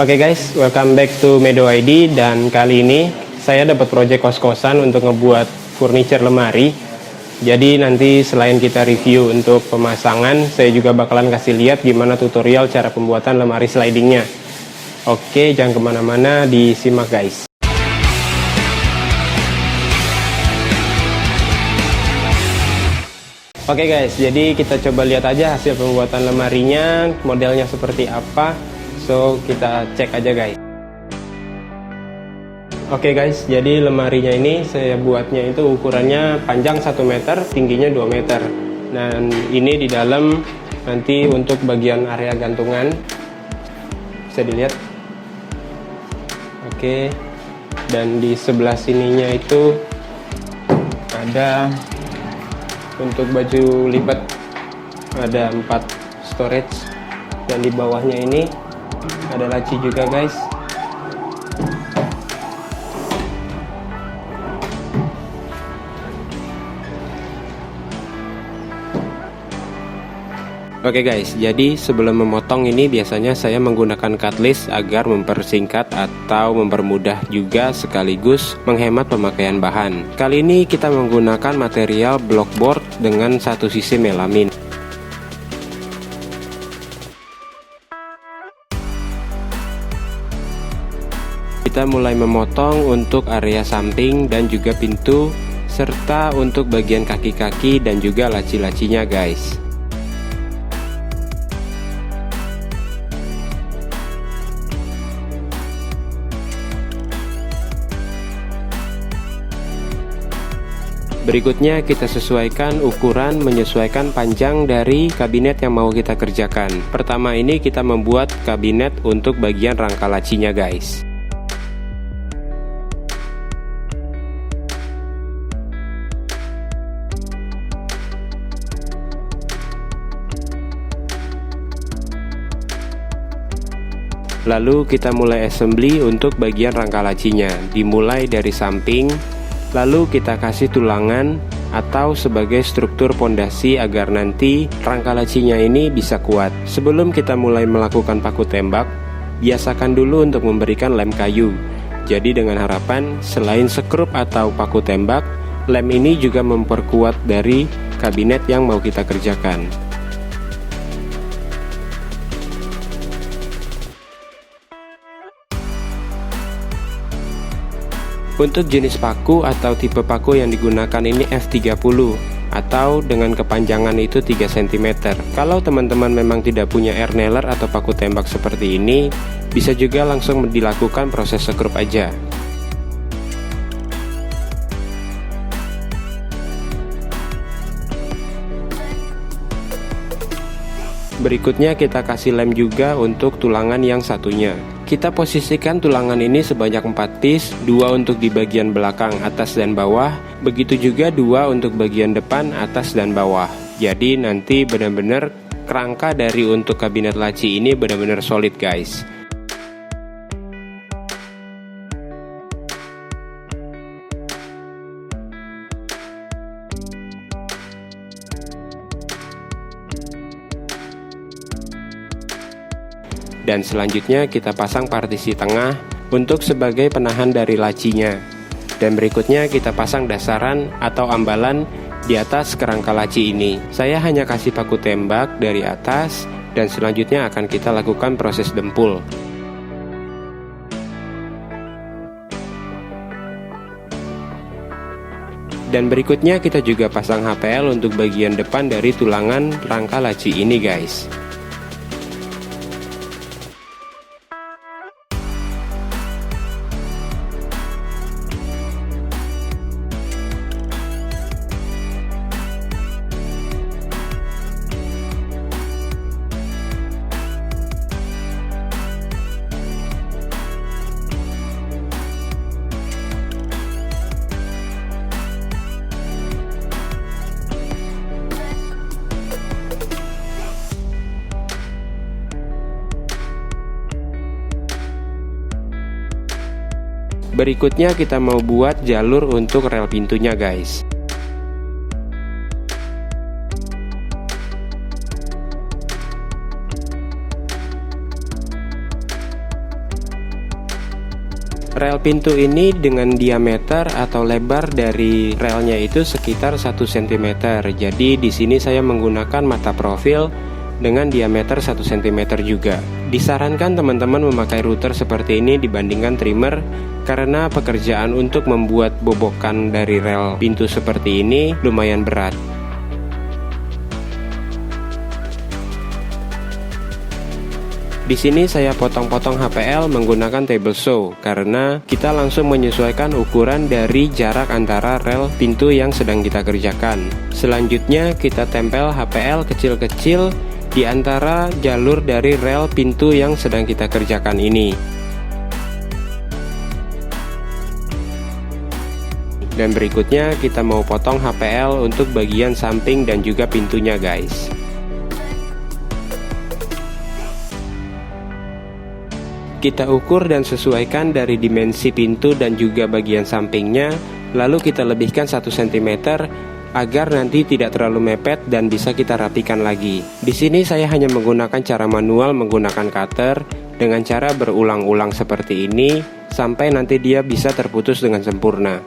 Oke guys, welcome back to Medo ID, dan kali ini saya dapat project kos-kosan untuk ngebuat furniture lemari. Jadi nanti selain kita review untuk pemasangan, saya juga bakalan kasih lihat gimana tutorial cara pembuatan lemari slidingnya. Oke, jangan kemana-mana, disimak guys. Oke guys, jadi kita coba lihat aja hasil pembuatan lemarinya, modelnya seperti apa. So, kita cek aja guys. Oke guys, jadi lemarinya ini saya buatnya itu ukurannya panjang 1 meter, tingginya 2 meter. Dan ini di dalam nanti untuk bagian area gantungan. Bisa dilihat. Oke. Dan di sebelah sininya itu ada untuk baju lipat, ada 4 storage, dan di bawahnya ini ada laci juga guys. Oke guys, jadi sebelum memotong ini biasanya saya menggunakan cutlass agar mempersingkat atau mempermudah juga sekaligus menghemat pemakaian bahan. Kali ini kita menggunakan material blockboard dengan satu sisi melamin. Kita mulai memotong untuk area samping dan juga pintu, serta untuk bagian kaki-kaki dan juga laci-lacinya guys. Berikutnya kita sesuaikan ukuran menyesuaikan panjang dari kabinet yang mau kita kerjakan. Pertama ini kita membuat kabinet untuk bagian rangka lacinya guys. Lalu kita mulai assembly untuk bagian rangka lacinya, dimulai dari samping, lalu kita kasih tulangan atau sebagai struktur pondasi agar nanti rangka lacinya ini bisa kuat. Sebelum kita mulai melakukan paku tembak, biasakan dulu untuk memberikan lem kayu. Jadi dengan harapan selain sekrup atau paku tembak, lem ini juga memperkuat dari kabinet yang mau kita kerjakan. Untuk jenis paku atau tipe paku yang digunakan ini F30 atau dengan kepanjangan itu 3 cm. Kalau teman-teman memang tidak punya air nailer atau paku tembak seperti ini, bisa juga langsung dilakukan proses sekrup aja. Berikutnya kita kasih lem juga untuk tulangan yang satunya. Kita posisikan tulangan ini sebanyak 4 piece, 2 untuk di bagian belakang atas dan bawah, begitu juga 2 untuk bagian depan atas dan bawah. Jadi nanti benar-benar kerangka dari untuk kabinet laci ini benar-benar solid guys. Dan selanjutnya kita pasang partisi tengah untuk sebagai penahan dari lacinya. Dan berikutnya kita pasang dasaran atau ambalan di atas kerangka laci ini. Saya hanya kasih paku tembak dari atas, dan selanjutnya akan kita lakukan proses dempul. Dan berikutnya kita juga pasang HPL untuk bagian depan dari tulangan rangka laci ini guys. Berikutnya kita mau buat jalur untuk rel pintunya guys. Rel pintu ini dengan diameter atau lebar dari relnya itu sekitar 1 cm. Jadi di sini saya menggunakan mata profil dengan diameter 1 cm juga. Disarankan teman-teman memakai router seperti ini dibandingkan trimmer, karena pekerjaan untuk membuat bobokan dari rel pintu seperti ini lumayan berat. Di sini saya potong-potong HPL menggunakan table saw karena kita langsung menyesuaikan ukuran dari jarak antara rel pintu yang sedang kita kerjakan. Selanjutnya kita tempel HPL kecil-kecil di antara jalur dari rel pintu yang sedang kita kerjakan ini. Dan berikutnya kita mau potong HPL untuk bagian samping dan juga pintunya guys. Kita ukur dan sesuaikan dari dimensi pintu dan juga bagian sampingnya, lalu kita lebihkan 1 cm agar nanti tidak terlalu mepet dan bisa kita rapikan lagi. Di sini saya hanya menggunakan cara manual menggunakan cutter dengan cara berulang-ulang seperti ini sampai nanti dia bisa terputus dengan sempurna.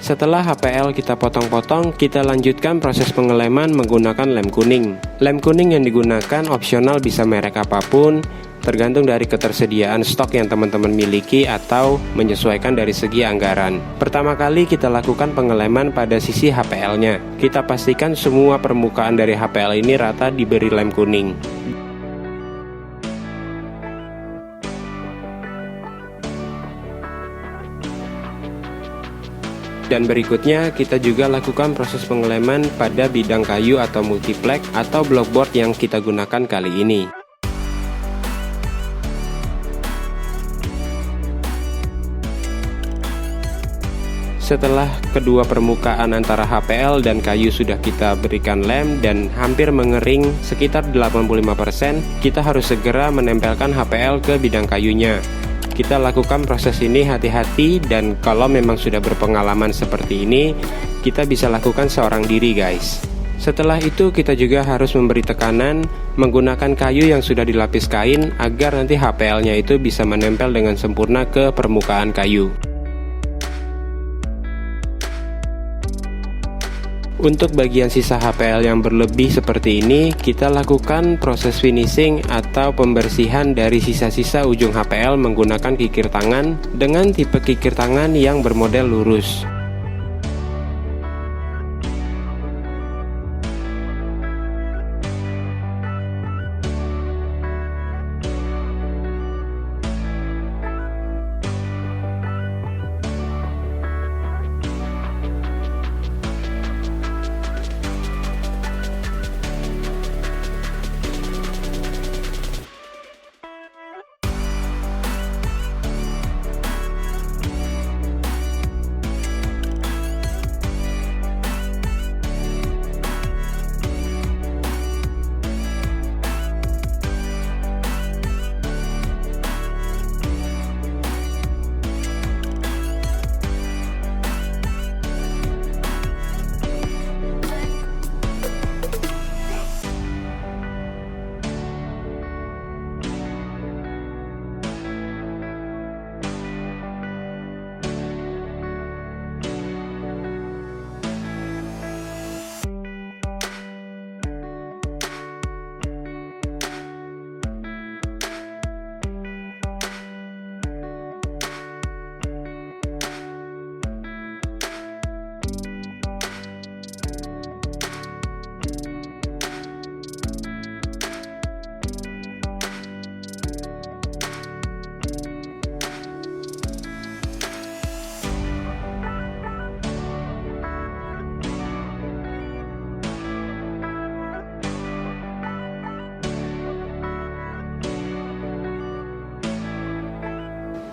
Setelah HPL kita potong-potong, kita lanjutkan proses pengeleman menggunakan lem kuning. Lem kuning yang digunakan opsional bisa merek apapun, tergantung dari ketersediaan stok yang teman-teman miliki atau menyesuaikan dari segi anggaran. Pertama kali kita lakukan pengeleman pada sisi HPL-nya. Kita pastikan semua permukaan dari HPL ini rata diberi lem kuning. Dan berikutnya kita juga lakukan proses pengeleman pada bidang kayu atau multiplex atau blockboard yang kita gunakan kali ini. Setelah kedua permukaan antara HPL dan kayu sudah kita berikan lem dan hampir mengering sekitar 85%, kita harus segera menempelkan HPL ke bidang kayunya. Kita lakukan proses ini hati-hati, dan kalau memang sudah berpengalaman seperti ini, kita bisa lakukan seorang diri guys. Setelah itu kita juga harus memberi tekanan menggunakan kayu yang sudah dilapis kain agar nanti HPL-nya itu bisa menempel dengan sempurna ke permukaan kayu. Untuk bagian sisa HPL yang berlebih seperti ini, kita lakukan proses finishing atau pembersihan dari sisa-sisa ujung HPL menggunakan kikir tangan dengan tipe kikir tangan yang bermodel lurus.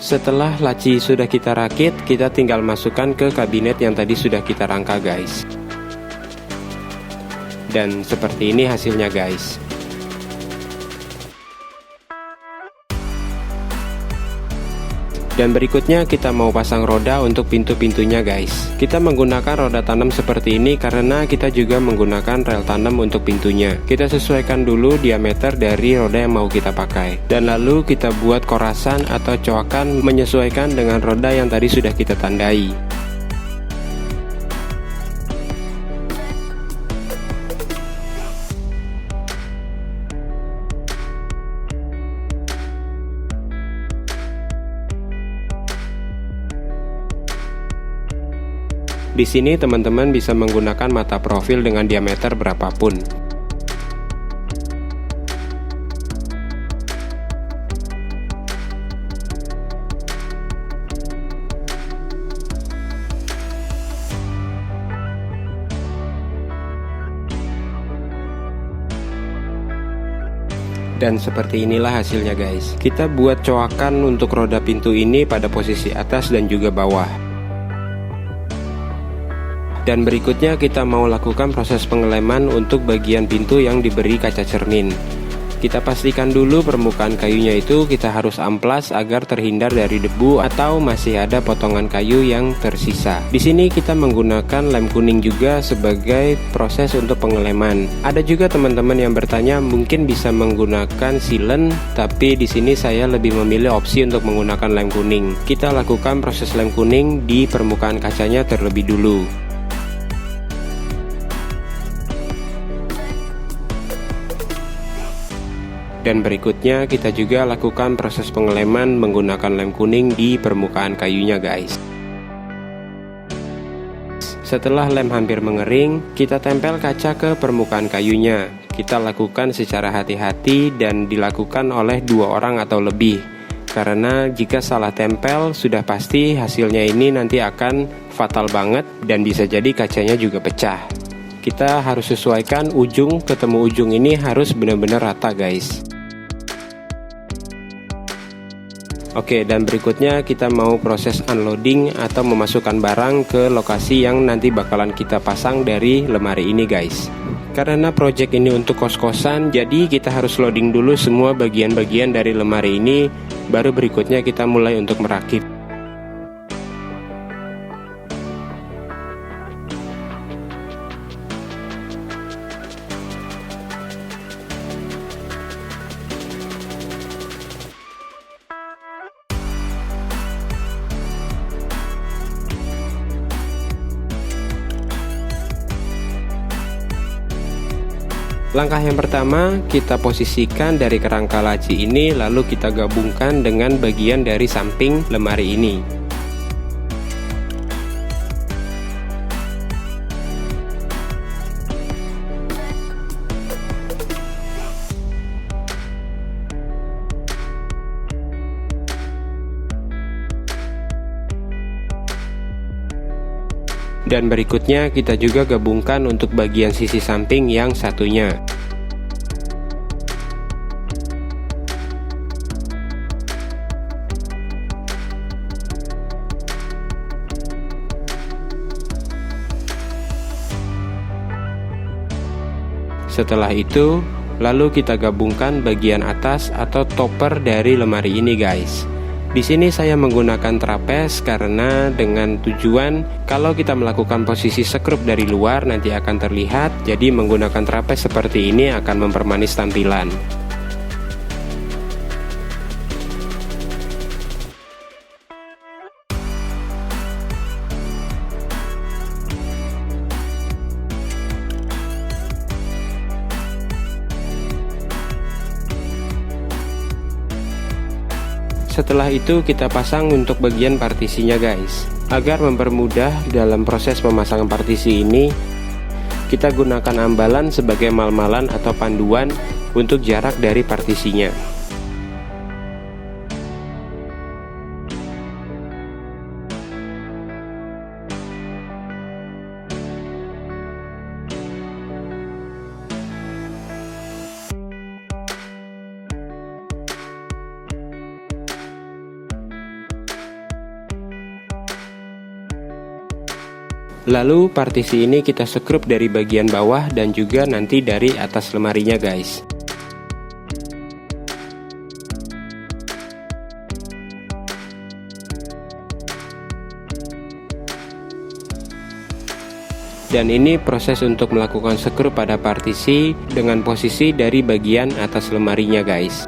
Setelah laci sudah kita rakit, kita tinggal masukkan ke kabinet yang tadi sudah kita rangka guys. Dan seperti ini hasilnya guys. Dan berikutnya kita mau pasang roda untuk pintu-pintunya guys. Kita menggunakan roda tanam seperti ini karena kita juga menggunakan rel tanam untuk pintunya. Kita sesuaikan dulu diameter dari roda yang mau kita pakai. Dan lalu kita buat korasan atau coakan menyesuaikan dengan roda yang tadi sudah kita tandai. Di sini teman-teman bisa menggunakan mata profil dengan diameter berapapun. Dan seperti inilah hasilnya guys. Kita buat coakan untuk roda pintu ini pada posisi atas dan juga bawah. Dan berikutnya kita mau lakukan proses pengeleman untuk bagian pintu yang diberi kaca cermin. Kita pastikan dulu permukaan kayunya itu kita harus amplas agar terhindar dari debu atau masih ada potongan kayu yang tersisa. Di sini kita menggunakan lem kuning juga sebagai proses untuk pengeleman. Ada juga teman-teman yang bertanya mungkin bisa menggunakan silen, tapi di sini saya lebih memilih opsi untuk menggunakan lem kuning. Kita lakukan proses lem kuning di permukaan kacanya terlebih dulu. Dan berikutnya kita juga lakukan proses pengeleman menggunakan lem kuning di permukaan kayunya guys. Setelah lem hampir mengering, kita tempel kaca ke permukaan kayunya. Kita lakukan secara hati-hati dan dilakukan oleh 2 orang atau lebih. Karena jika salah tempel, sudah pasti hasilnya ini nanti akan fatal banget dan bisa jadi kacanya juga pecah. Kita harus sesuaikan ujung ketemu ujung ini harus benar-benar rata guys. Oke, dan berikutnya kita mau proses unloading atau memasukkan barang ke lokasi yang nanti bakalan kita pasang dari lemari ini guys. Karena project ini untuk kos-kosan, jadi kita harus loading dulu semua bagian-bagian dari lemari ini, baru berikutnya kita mulai untuk merakit. Langkah yang pertama, kita posisikan dari kerangka laci ini lalu kita gabungkan dengan bagian dari samping lemari ini. Dan berikutnya kita juga gabungkan untuk bagian sisi samping yang satunya. Setelah itu, lalu kita gabungkan bagian atas atau topper dari lemari ini guys. Di sini saya menggunakan trapez karena dengan tujuan kalau kita melakukan posisi sekrup dari luar nanti akan terlihat, jadi menggunakan trapez seperti ini akan mempermanis tampilan. Setelah itu kita pasang untuk bagian partisinya guys. Agar mempermudah dalam proses pemasangan partisi ini, kita gunakan ambalan sebagai mal-malan atau panduan untuk jarak dari partisinya. Lalu partisi ini kita sekrup dari bagian bawah dan juga nanti dari atas lemarinya guys. Dan ini proses untuk melakukan skru pada partisi dengan posisi dari bagian atas lemarinya guys.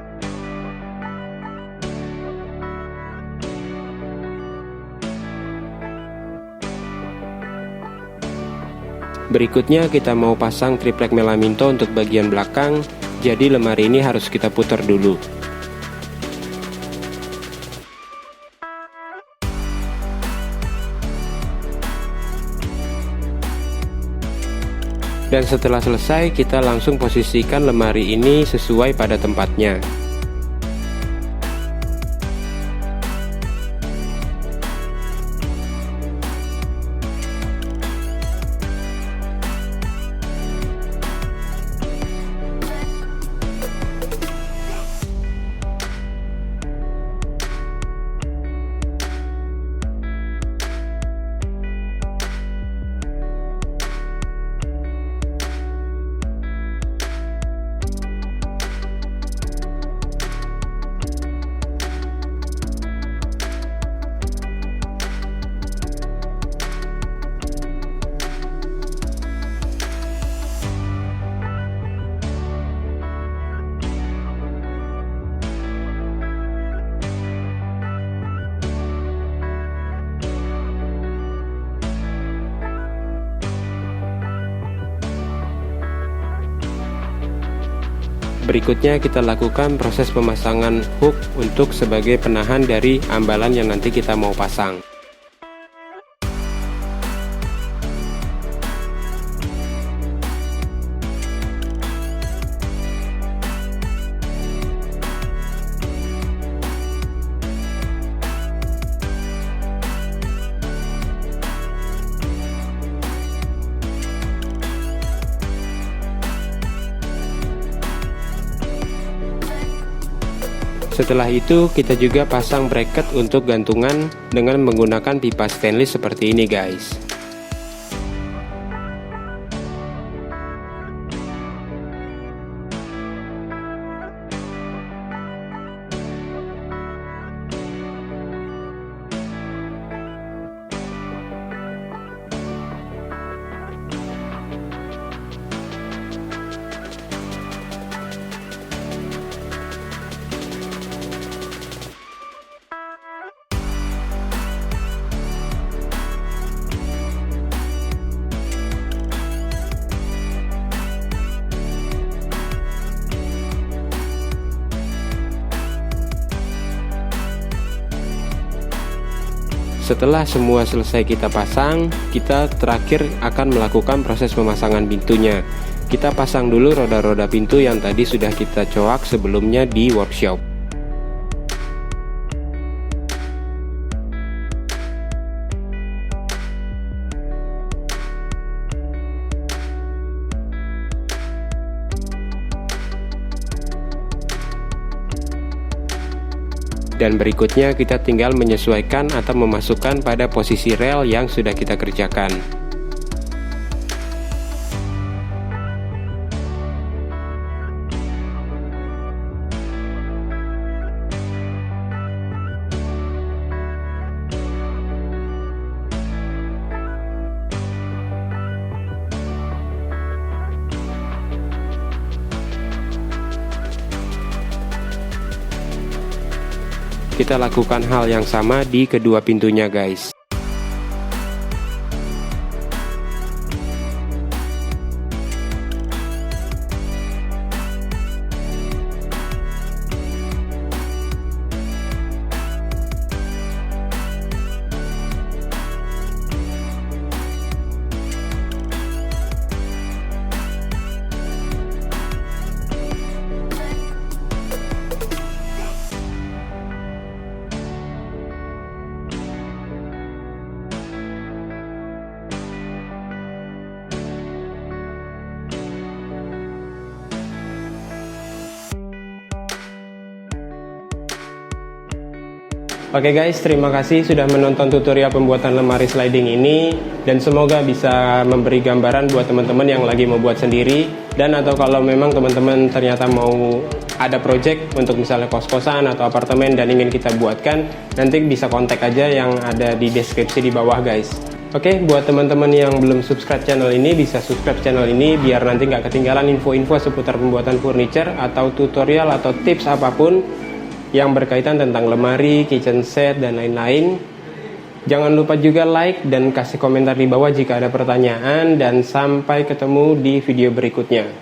Berikutnya kita mau pasang triplek melaminto untuk bagian belakang, jadi lemari ini harus kita putar dulu. Dan setelah selesai, kita langsung posisikan lemari ini sesuai pada tempatnya. Berikutnya kita lakukan proses pemasangan hook untuk sebagai penahan dari ambalan yang nanti kita mau pasang. Setelah itu kita juga pasang bracket untuk gantungan dengan menggunakan pipa stainless seperti ini guys. Setelah semua selesai kita pasang, kita terakhir akan melakukan proses pemasangan pintunya. Kita pasang dulu roda-roda pintu yang tadi sudah kita coak sebelumnya di workshop. Dan berikutnya kita tinggal menyesuaikan atau memasukkan pada posisi rel yang sudah kita kerjakan. Kita lakukan hal yang sama di kedua pintunya guys. Oke guys, terima kasih sudah menonton tutorial pembuatan lemari sliding ini, dan semoga bisa memberi gambaran buat teman-teman yang lagi membuat sendiri, dan atau kalau memang teman-teman ternyata mau ada project untuk misalnya kos-kosan atau apartemen dan ingin kita buatkan, nanti bisa kontak aja yang ada di deskripsi di bawah guys. Oke, buat teman-teman yang belum subscribe channel ini, bisa subscribe channel ini biar nanti nggak ketinggalan info-info seputar pembuatan furniture atau tutorial atau tips apapun yang berkaitan tentang lemari, kitchen set, dan lain-lain. Jangan lupa juga like dan kasih komentar di bawah jika ada pertanyaan, dan sampai ketemu di video berikutnya.